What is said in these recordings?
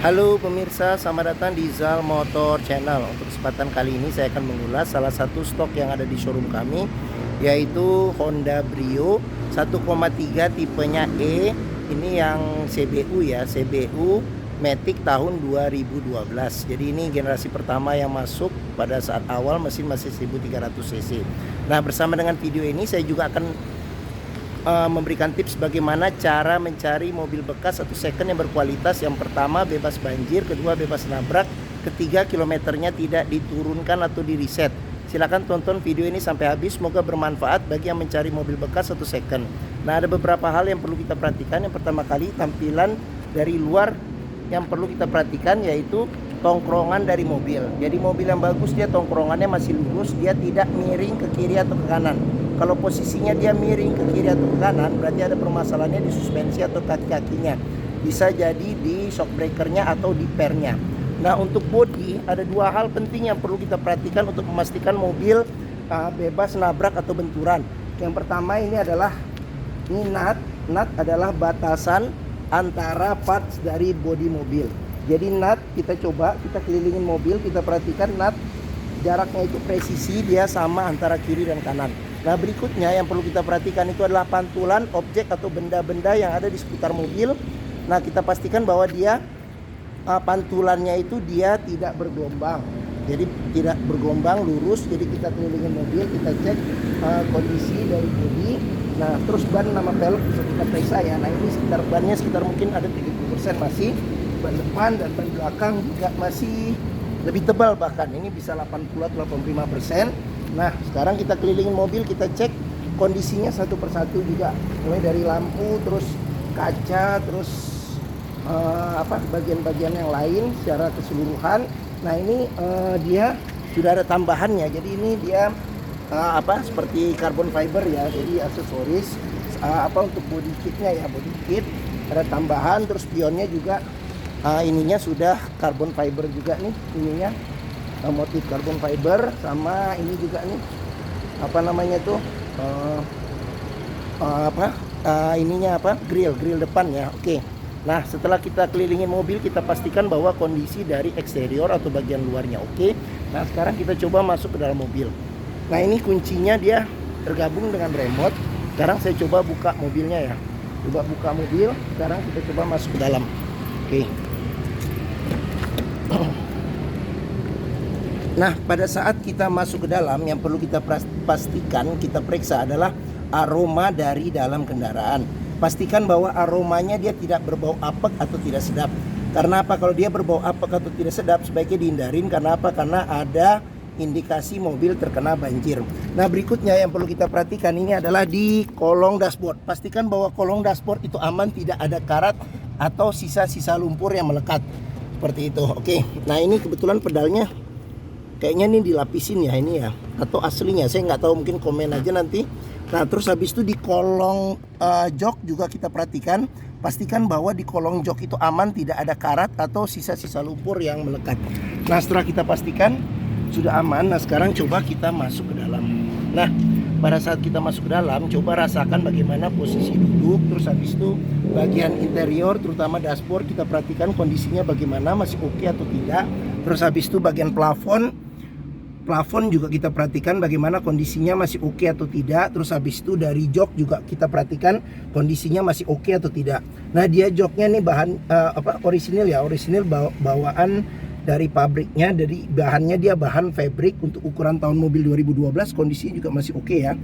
Halo pemirsa, selamat datang di Zal Motor Channel. Untuk kesempatan kali ini saya akan mengulas salah satu stok yang ada di showroom kami, yaitu Honda Brio 1,3 tipenya E. Ini yang CBU ya, CBU Matic tahun 2012. Jadi ini generasi pertama yang masuk pada saat awal mesin masih 1300 cc. Nah, bersama dengan video ini saya juga akan memberikan tips bagaimana cara mencari mobil bekas atau second yang berkualitas. Yang pertama, bebas banjir; kedua, bebas nabrak; ketiga, kilometernya tidak diturunkan atau di reset. Silahkan tonton video ini sampai habis, semoga bermanfaat bagi yang mencari mobil bekas atau second. Nah, ada beberapa hal yang perlu kita perhatikan. Yang pertama kali, tampilan dari luar yang perlu kita perhatikan, yaitu tongkrongan dari mobil. Jadi mobil yang bagus dia tongkrongannya masih lurus, dia tidak miring ke kiri atau ke kanan. Kalau posisinya dia miring ke kiri atau ke kanan, berarti ada permasalahannya di suspensi atau kaki-kakinya. Bisa jadi di shock breakernya atau di pernya. Nah, untuk bodi ada dua hal penting yang perlu kita perhatikan untuk memastikan mobil bebas nabrak atau benturan. Yang pertama ini adalah nut. Nut adalah batasan antara parts dari bodi mobil. Jadi nut kita kelilingin mobil, kita perhatikan nut jaraknya itu presisi dia sama antara kiri dan kanan. Nah, berikutnya yang perlu kita perhatikan itu adalah pantulan objek atau benda-benda yang ada di sekitar mobil. Nah, kita pastikan bahwa dia pantulannya itu dia tidak bergelombang. Jadi tidak bergelombang, lurus. Jadi kita kelilingin mobil, kita cek kondisi dari bodi. Nah, terus ban sama pelek bisa kita periksa ya. Nah, ini sekitar bannya sekitar mungkin ada 70% masih. Ban depan dan ban belakang juga masih lebih tebal, bahkan ini bisa 80-85%. Nah, sekarang kita kelilingin mobil, kita cek kondisinya satu persatu juga, mulai dari lampu, terus kaca, terus bagian-bagian yang lain secara keseluruhan. Nah, ini dia sudah ada tambahannya. Jadi ini dia seperti carbon fiber ya, jadi aksesoris untuk body kitnya ya, body kit ada tambahan. Terus spionnya juga ininya sudah carbon fiber juga nih, ininya motif carbon fiber. Sama ini juga nih grill depan ya. Oke. Nah, setelah kita kelilingin mobil, kita pastikan bahwa kondisi dari eksterior atau bagian luarnya oke. Nah, sekarang kita coba masuk ke dalam mobil. Nah, ini kuncinya dia tergabung dengan remote. Sekarang saya coba buka mobilnya ya. Coba buka mobil, sekarang kita coba masuk ke dalam. Oke. Nah, pada saat kita masuk ke dalam, yang perlu kita pastikan, kita periksa adalah aroma dari dalam kendaraan. Pastikan bahwa aromanya dia tidak berbau apek atau tidak sedap. Karena apa? Kalau dia berbau apek atau tidak sedap, sebaiknya dihindarin. Karena apa? Karena ada indikasi mobil terkena banjir. Nah, berikutnya yang perlu kita perhatikan ini adalah di kolong dashboard. Pastikan bahwa kolong dashboard itu aman, tidak ada karat atau sisa-sisa lumpur yang melekat. Seperti itu. Oke. Nah, ini kebetulan pedalnya kayaknya nih dilapisin ya ini ya, atau aslinya saya nggak tahu, mungkin komen aja nanti. Nah, terus habis itu di kolong jok juga kita perhatikan, pastikan bahwa di kolong jok itu aman, tidak ada karat atau sisa-sisa lumpur yang melekat. Nah, setelah kita pastikan sudah aman, nah sekarang coba kita masuk ke dalam. Nah, pada saat kita masuk ke dalam, coba rasakan bagaimana posisi duduk. Terus habis itu bagian interior, terutama dashboard, kita perhatikan kondisinya bagaimana, masih oke atau tidak. Terus habis itu bagian plafon juga kita perhatikan bagaimana kondisinya, masih oke atau tidak. Terus habis itu dari jok juga kita perhatikan kondisinya masih oke atau tidak. Nah, dia joknya nih bahan orisinil ya, orisinil bawaan dari pabriknya, dari bahannya dia bahan fabric untuk ukuran tahun mobil 2012, kondisinya juga masih oke ya.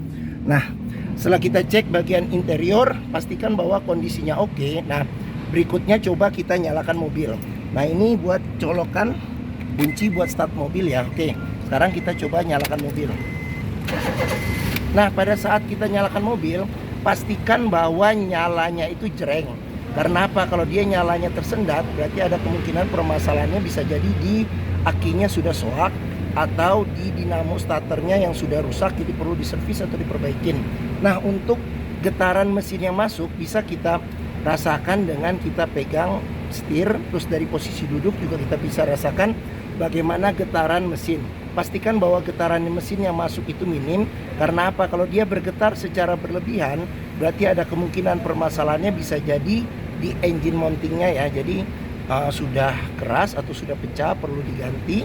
Nah, setelah kita cek bagian interior, pastikan bahwa kondisinya oke. Nah, berikutnya coba kita nyalakan mobil. Nah, ini buat colokan kunci buat start mobil ya. Oke. Sekarang kita coba nyalakan mobil. Nah, pada saat kita nyalakan mobil, pastikan bahwa nyalanya itu jreng. Karena apa? Kalau dia nyalanya tersendat, berarti ada kemungkinan permasalahannya bisa jadi di akinya sudah soak atau di dinamo starternya yang sudah rusak, jadi perlu diservis atau diperbaikin. Nah, untuk getaran mesin yang masuk bisa kita rasakan dengan kita pegang setir, terus dari posisi duduk juga kita bisa rasakan bagaimana getaran mesin. Pastikan bahwa getaran mesin yang masuk itu minim. Karena apa? Kalau dia bergetar secara berlebihan, berarti ada kemungkinan permasalahannya bisa jadi di engine mountingnya ya. Jadi sudah keras atau sudah pecah perlu diganti,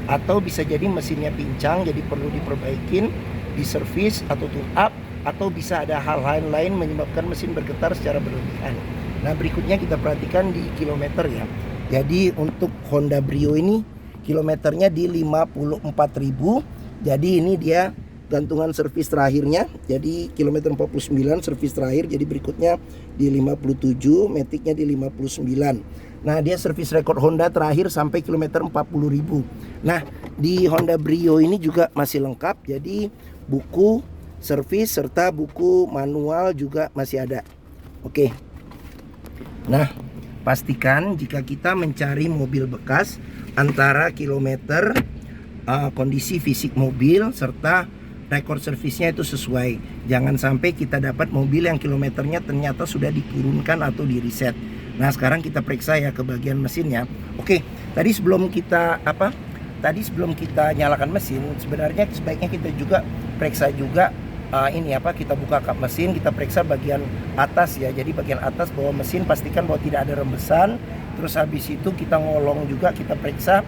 atau bisa jadi mesinnya pincang jadi perlu diperbaikin, diservis atau tune up, atau bisa ada hal-hal lain menyebabkan mesin bergetar secara berlebihan. Nah, berikutnya kita perhatikan di kilometer ya. Jadi untuk Honda Brio ini kilometernya di 54.000. Jadi ini dia gantungan servis terakhirnya. Jadi kilometer 49 servis terakhir. Jadi berikutnya di 57, Matic-nya di 59. Nah, dia servis rekor Honda terakhir sampai kilometer 40.000. Nah, di Honda Brio ini juga masih lengkap. Jadi buku servis serta buku manual juga masih ada. Oke. Nah, pastikan jika kita mencari mobil bekas antara kilometer, kondisi fisik mobil serta rekor servisnya itu sesuai. Jangan sampai kita dapat mobil yang kilometernya ternyata sudah diturunkan atau di reset. Nah, sekarang kita periksa ya ke bagian mesinnya. Oke, tadi sebelum kita kita nyalakan mesin, sebenarnya sebaiknya kita juga periksa juga kita buka kap mesin, kita periksa bagian atas ya. Jadi bagian atas bawah mesin pastikan bahwa tidak ada rembesan. Terus habis itu kita ngolong juga, kita periksa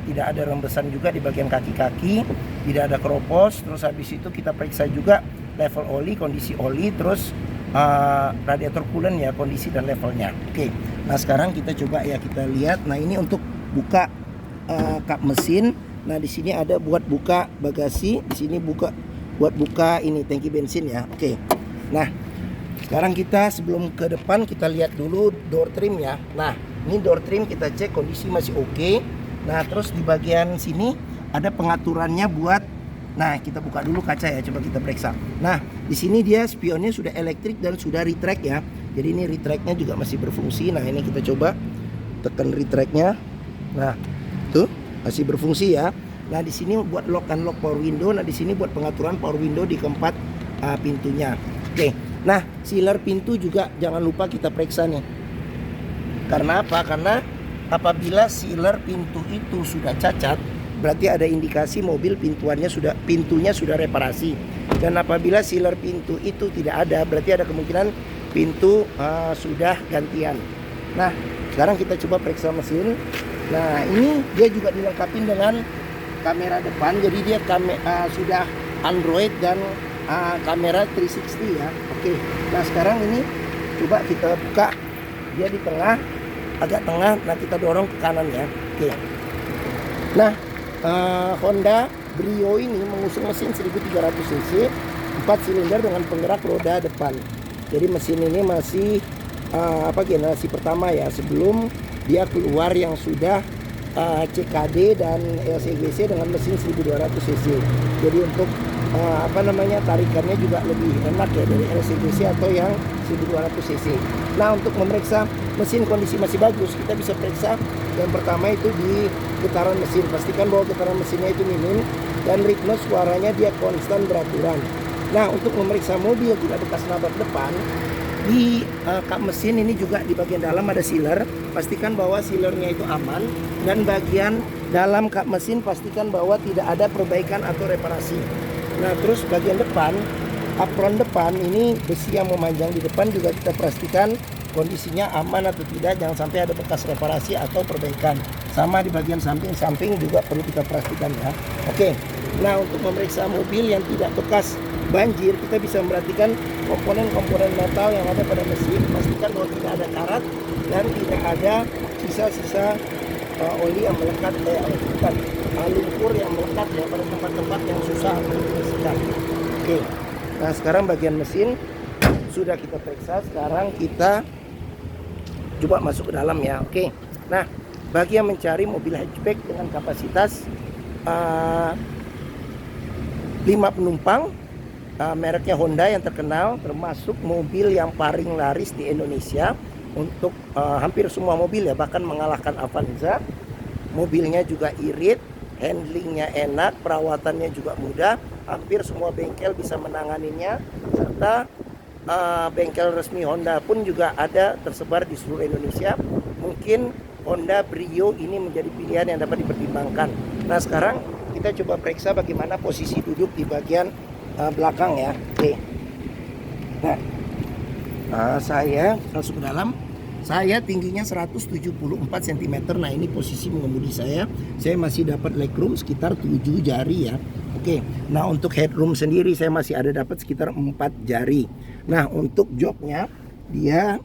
tidak ada rembesan juga di bagian kaki-kaki, tidak ada keropos. Terus habis itu kita periksa juga level oli, kondisi oli, terus radiator coolant ya, kondisi dan levelnya. Oke. Nah, sekarang kita coba ya, kita lihat. Nah, ini untuk buka kap mesin. Nah, di sini ada buat buka bagasi, di sini buat buka ini tangki bensin ya. Oke. Nah, sekarang kita sebelum ke depan kita lihat dulu door trim ya. Nah, ini door trim kita cek kondisi masih oke. Nah, terus di bagian sini ada pengaturannya buat, nah kita buka dulu kaca ya, coba kita periksa. Nah, di sini dia spionnya sudah elektrik dan sudah retract ya. Jadi ini retractnya juga masih berfungsi. Nah, ini kita coba tekan retractnya. Nah, tuh masih berfungsi ya. Nah, di sini buat lock unlock power window. Nah, di sini buat pengaturan power window di keempat pintunya. Oke. Nah, sealer pintu juga jangan lupa kita periksa nih. Karena apa? Karena apabila sealer pintu itu sudah cacat, berarti ada indikasi mobil pintunya sudah reparasi. Dan apabila sealer pintu itu tidak ada, berarti ada kemungkinan pintu sudah gantian. Nah, sekarang kita coba periksa mesin. Nah, ini dia juga dilengkapi dengan kamera depan. Jadi dia sudah Android dan kamera 360 ya. Oke. Nah, sekarang ini coba kita buka. Dia di tengah, agak tengah. Nah, kita dorong ke kanan ya. Oke. Nah, Honda Brio ini mengusung mesin 1300 cc, 4 silinder dengan penggerak roda depan. Jadi mesin ini masih generasi pertama ya, sebelum dia keluar yang sudah CKD dan LCGC dengan mesin 1200 cc. Jadi untuk tarikannya juga lebih enak ya dari LCGC atau yang 1200 cc. Nah, untuk memeriksa mesin kondisi masih bagus, kita bisa periksa yang pertama itu di getaran mesin. Pastikan bahwa getaran mesinnya itu minim dan ritme suaranya dia konstan beraturan. Nah, untuk memeriksa mobil tidak bekas nabrak depan, di kap mesin ini juga di bagian dalam ada sealer. Pastikan bahwa sealernya itu aman, dan bagian dalam kap mesin pastikan bahwa tidak ada perbaikan atau reparasi. Nah, terus bagian depan, apron depan ini besi yang memanjang di depan juga kita pastikan kondisinya aman atau tidak, jangan sampai ada bekas reparasi atau perbaikan. Sama di bagian samping juga perlu kita pastikan ya. Oke. Nah, untuk memeriksa mobil yang tidak bekas banjir, kita bisa memperhatikan komponen-komponen metal yang ada pada mesin. Pastikan bahwa tidak ada karat dan tidak ada sisa-sisa oli yang melekat, lumpur yang melekat ya pada tempat-tempat yang susah untuk dibersihkan. Oke. Nah, sekarang bagian mesin sudah kita periksa. Sekarang kita coba masuk ke dalam ya. Oke. Nah, bagi yang mencari mobil hatchback dengan kapasitas 5 penumpang, mereknya Honda yang terkenal, termasuk mobil yang paling laris di Indonesia untuk hampir semua mobil ya, bahkan mengalahkan Avanza. Mobilnya juga irit, handlingnya enak, perawatannya juga mudah, hampir semua bengkel bisa menanganinya, serta bengkel resmi Honda pun juga ada tersebar di seluruh Indonesia. Mungkin Honda Brio ini menjadi pilihan yang dapat dipertimbangkan. Nah, sekarang kita coba periksa bagaimana posisi duduk di bagian belakang ya. Oke. Nah, saya langsung ke dalam. Saya tingginya 174 cm. Nah, ini posisi mengemudi saya. Saya masih dapat legroom sekitar 7 jari ya. Oke. Nah, untuk headroom sendiri saya masih ada dapat sekitar 4 jari. Nah, untuk joknya dia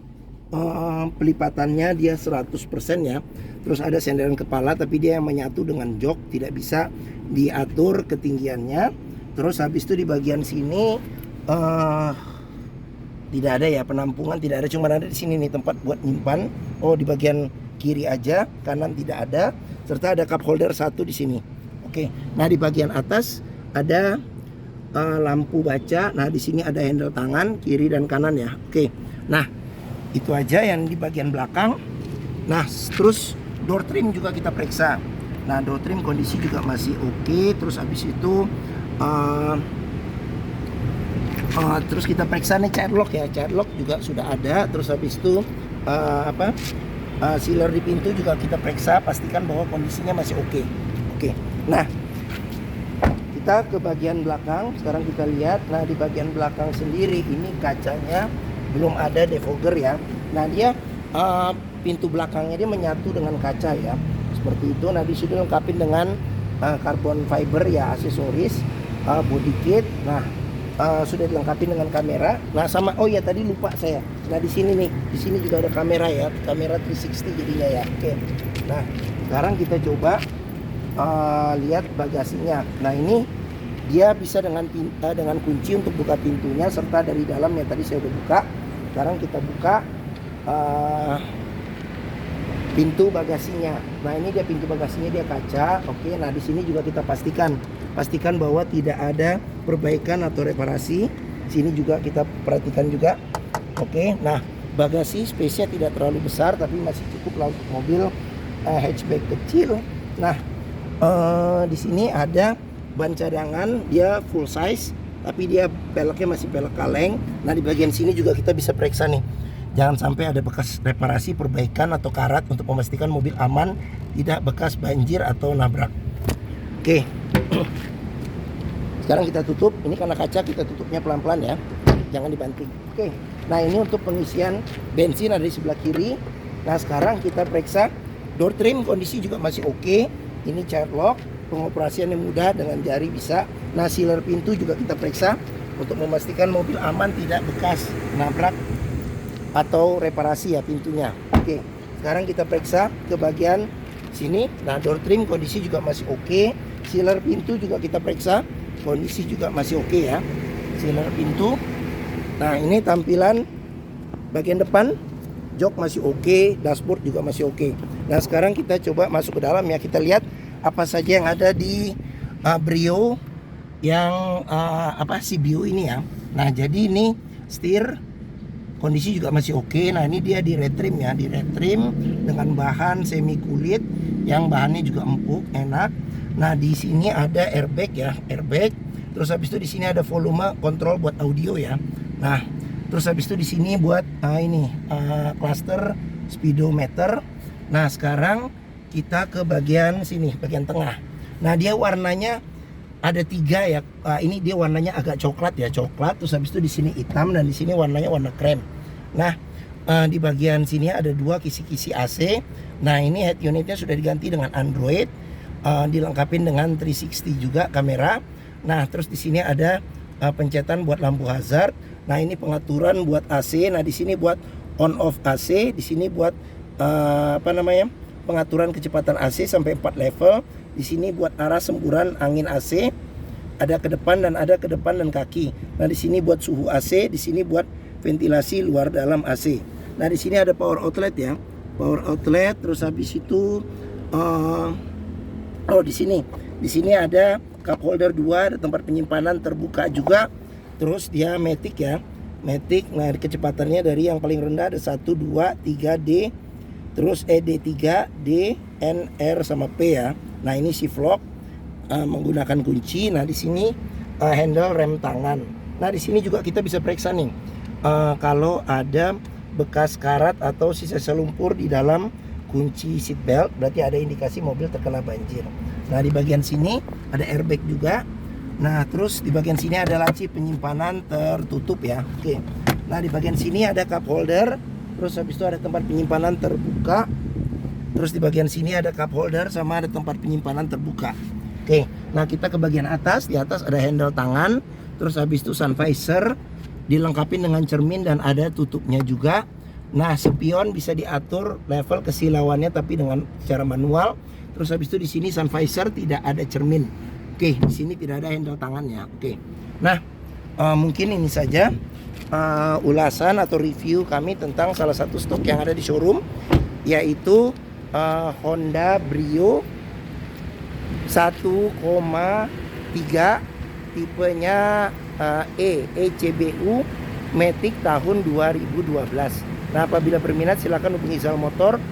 pelipatannya dia 100% ya. Terus ada senderan kepala, tapi dia yang menyatu dengan jok, tidak bisa diatur ketinggiannya. Terus habis itu di bagian sini tidak ada ya penampungan, tidak ada, cuma ada di sini nih tempat buat nyimpan. Oh, di bagian kiri aja, kanan tidak ada. Serta ada cup holder satu di sini. Oke. Nah, di bagian atas ada lampu baca. Nah, di sini ada handle tangan kiri dan kanan ya. Oke. Nah, itu aja yang di bagian belakang. Nah, terus door trim juga kita periksa. Nah, door trim kondisi juga masih oke. Terus habis itu terus kita periksa nih child lock ya. Child lock juga sudah ada. Terus habis itu sealer di pintu juga kita periksa, pastikan bahwa kondisinya masih oke. Oke. Nah, kita ke bagian belakang. Sekarang kita lihat. Nah, di bagian belakang sendiri ini kacanya belum ada defogger ya. Nah, dia pintu belakangnya dia menyatu dengan kaca ya. Seperti itu. Nah, di sini lengkapin dengan carbon fiber ya, aksesoris, body kit. Nah, sudah dilengkapi dengan kamera. Nah, sama, oh ya tadi lupa saya. Nah, di sini nih, di sini juga ada kamera ya, kamera 360 jadinya ya. Oke. Nah, sekarang kita coba lihat bagasinya. Nah, ini dia bisa dengan kunci untuk buka pintunya, serta dari dalam yang tadi saya udah buka. Sekarang kita buka pintu bagasinya. Nah, ini dia pintu bagasinya, dia kaca. Oke. Nah, di sini juga kita pastikan bahwa tidak ada perbaikan atau reparasi. Sini juga kita perhatikan juga. Oke. Nah, bagasi space-nya tidak terlalu besar, tapi masih cukup lah untuk mobil hatchback kecil. Nah, di sini ada ban cadangan, dia full size, tapi dia peleknya masih pelek kaleng. Nah, di bagian sini juga kita bisa periksa nih. Jangan sampai ada bekas reparasi, perbaikan atau karat, untuk memastikan mobil aman, tidak bekas banjir atau nabrak. Oke. Sekarang kita tutup. Ini karena kaca, kita tutupnya pelan-pelan ya. Jangan dibanting. Oke. Nah, ini untuk pengisian bensin ada di sebelah kiri. Nah, sekarang kita periksa door trim, kondisi juga masih oke. Ini child lock, pengoperasiannya mudah, dengan jari bisa. Nah, sealer pintu juga kita periksa untuk memastikan mobil aman, tidak bekas nabrak atau reparasi ya pintunya. Oke. Sekarang kita periksa ke bagian sini. Nah, door trim kondisi juga masih oke. Sealer pintu juga kita periksa, kondisi juga masih oke ya. Sealer pintu. Nah, ini tampilan bagian depan, jok masih oke, dashboard juga masih oke. Nah, sekarang kita coba masuk ke dalam ya. Kita lihat apa saja yang ada di Brio yang CBU ini ya. Nah, jadi ini setir kondisi juga masih oke. Nah, ini dia di retrim ya, di retrim dengan bahan semi kulit yang bahannya juga empuk, enak. Nah, di sini ada airbag ya, airbag. Terus habis itu di sini ada volume kontrol buat audio ya. Nah, terus habis itu di sini buat cluster speedometer. Nah, sekarang kita ke bagian sini, bagian tengah. Nah, dia warnanya ada 3 ya. Ini dia warnanya agak coklat ya, coklat. Terus habis itu di sini hitam, dan di sini warnanya warna krem. Nah, di bagian sini ada 2 kisi-kisi AC. Nah, ini head unitnya sudah diganti dengan Android, dilengkapi dengan 360 juga kamera. Nah, terus di sini ada pencetan buat lampu hazard. Nah, ini pengaturan buat AC. Nah, di sini buat on off AC, di sini buat pengaturan kecepatan AC sampai 4 level. Di sini buat arah semburan angin AC, ada ke depan dan ada ke depan dan kaki. Nah, di sini buat suhu AC, di sini buat ventilasi luar dalam AC. Nah, di sini ada power outlet ya, power outlet. Terus habis itu di sini ada cup holder 2, ada tempat penyimpanan terbuka juga. Terus dia matic ya, matic. Nah, kecepatannya dari yang paling rendah ada 1, 2, 3D, terus D3, D, N, R sama P ya. Nah, ini shift lock menggunakan kunci. Nah, di sini handle rem tangan. Nah, di sini juga kita bisa periksa nih kalau ada bekas karat atau sisa lumpur di dalam kunci seat belt, berarti ada indikasi mobil terkena banjir. Nah, di bagian sini ada airbag juga. Nah, terus di bagian sini ada laci penyimpanan tertutup ya. Oke. Nah, di bagian sini ada cup holder. Terus habis itu ada tempat penyimpanan terbuka. Terus di bagian sini ada cup holder sama ada tempat penyimpanan terbuka. Oke, nah kita ke bagian atas. Di atas ada handle tangan. Terus habis itu sun visor dilengkapi dengan cermin dan ada tutupnya juga. Nah, spion bisa diatur level kesilauannya tapi dengan secara manual. Terus habis itu di sini sun visor tidak ada cermin. Oke, di sini tidak ada handle tangannya. Oke. Nah, mungkin ini saja ulasan atau review kami tentang salah satu stok yang ada di showroom, yaitu Honda Brio 1,3 tipenya ECBU Matic tahun 2012. Nah, apabila berminat silakan hubungi Zal Motor,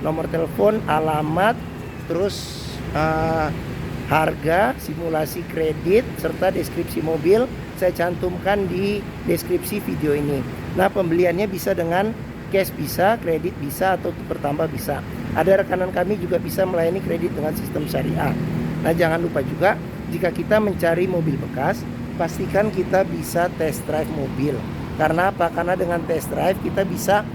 nomor telepon, alamat, terus harga, simulasi kredit, serta deskripsi mobil saya cantumkan di deskripsi video ini. Nah, pembeliannya bisa dengan cash bisa, kredit bisa, atau bertambah bisa. Ada rekanan kami juga bisa melayani kredit dengan sistem syariah. Nah, jangan lupa juga jika kita mencari mobil bekas, pastikan kita bisa test drive mobil. Karena apa? Karena dengan test drive kita bisa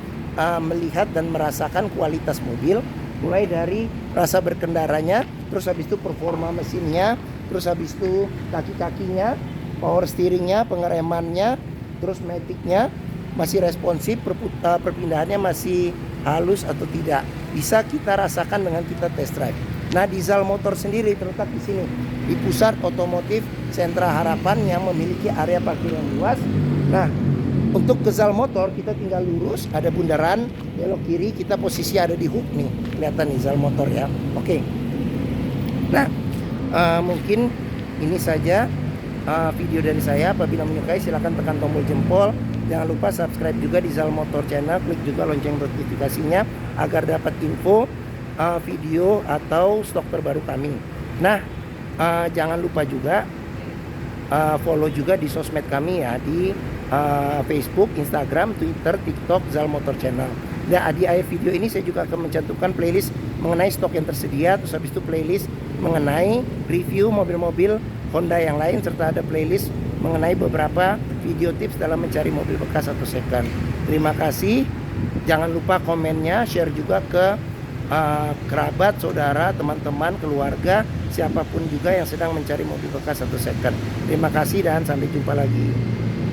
melihat dan merasakan kualitas mobil, mulai dari rasa berkendaranya, terus habis itu performa mesinnya, terus habis itu kaki-kakinya, power steeringnya, pengeremannya, terus maticnya masih responsif, perpindahannya masih halus atau tidak, bisa kita rasakan dengan kita test drive. Nah, di Zal Motor sendiri terletak di sini, di pusat otomotif Sentra Harapan yang memiliki area parkir yang luas. Nah, untuk ke Zal Motor kita tinggal lurus, ada bundaran, belok kiri, kita posisi ada di hook nih, kelihatan nih Zal Motor ya. Oke. Nah, mungkin ini saja video dari saya. Apabila menyukai silahkan tekan tombol jempol. Jangan lupa subscribe juga di Zal Motor Channel, klik juga lonceng notifikasinya agar dapat info video atau stok terbaru kami. Nah, jangan lupa juga follow juga di sosmed kami ya, di Facebook, Instagram, Twitter, TikTok, Zal Motor Channel. Nah, di akhir video ini saya juga akan mencantumkan playlist mengenai stok yang tersedia, terus habis itu playlist mengenai review mobil-mobil Honda yang lain, serta ada playlist mengenai beberapa video tips dalam mencari mobil bekas atau second. Terima kasih. Jangan lupa komennya, share juga ke kerabat, saudara, teman-teman, keluarga, siapapun juga yang sedang mencari mobil bekas atau second. Terima kasih dan sampai jumpa lagi.